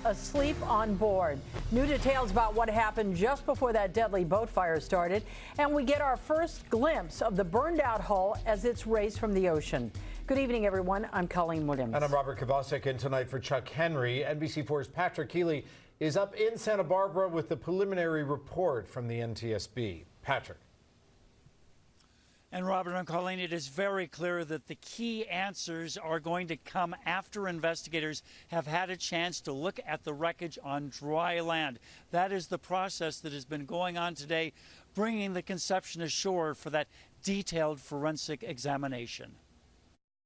asleep on board. New details about what happened just before that deadly boat fire started. And we get our first glimpse of the burned out hull as it's raised from the ocean. Good evening, everyone. I'm Colleen Williams. And I'm Robert Kovacik. And tonight for Chuck Henry, NBC4's Patrick Healy is up in Santa Barbara with the preliminary report from the NTSB. Patrick. And Robert and Colleen, it is very clear that the key answers are going to come after investigators have had a chance to look at the wreckage on dry land. That is the process that has been going on today, bringing the Conception ashore for that detailed forensic examination.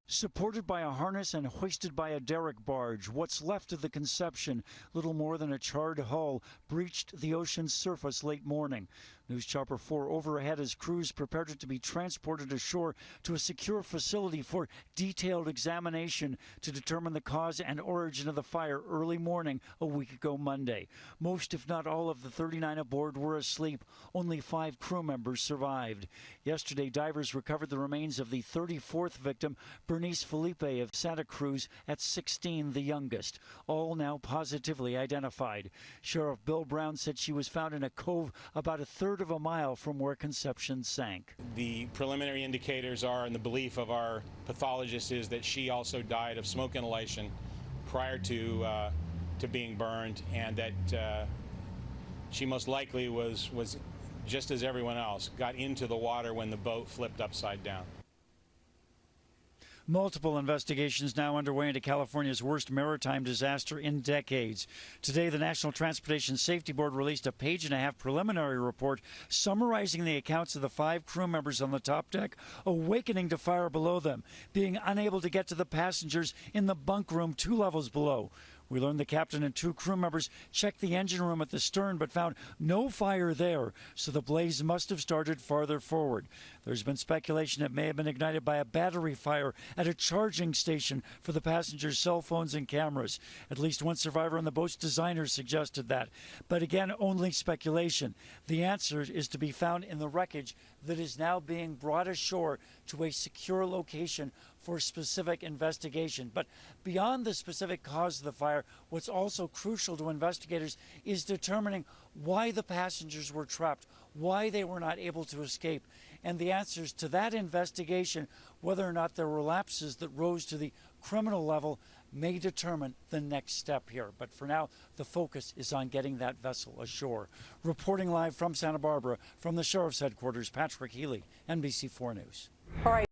Supported by a harness and hoisted by a derrick barge, what's left of the Conception, little more than a charred hull, breached the ocean's surface late morning. News Chopper 4 overhead as crews prepared it to be transported ashore to a secure facility for detailed examination to determine the cause and origin of the fire early morning a week ago Monday. Most, if not all, of the 39 aboard were asleep. Only 5 crew members survived. Yesterday, divers recovered the remains of the 34th victim, Bernice Felipe of Santa Cruz, at 16, the youngest, all now positively identified. Sheriff Bill Brown said she was found in a cove about a third of a mile from where Conception sank. The preliminary indicators are, and the belief of our pathologist is, that she also died of smoke inhalation prior to being burned, and that she most likely was just as everyone else, got into the water when the boat flipped upside down. Multiple investigations now underway into California's worst maritime disaster in decades. Today, the National Transportation Safety Board released a page-and-a-half preliminary report summarizing the accounts of the 5 crew members on the top deck awakening to fire below them, being unable to get to the passengers in the bunk room 2 levels below. We learned the captain and 2 crew members checked the engine room at the stern but found no fire there, so the blaze must have started farther forward. There's been speculation it may have been ignited by a battery fire at a charging station for the passengers' cell phones and cameras. At least one survivor on the boat's designer suggested that. But again, only speculation. The answer is to be found in the wreckage that is now being brought ashore to a secure location for specific investigation. But beyond the specific cause of the fire, what's also crucial to investigators is determining why the passengers were trapped, why they were not able to escape. And the answers to that investigation, whether or not there were lapses that rose to the criminal level, may determine the next step here. But for now, the focus is on getting that vessel ashore. Reporting live from Santa Barbara, from the Sheriff's Headquarters, Patrick Healy, NBC4 News. All right.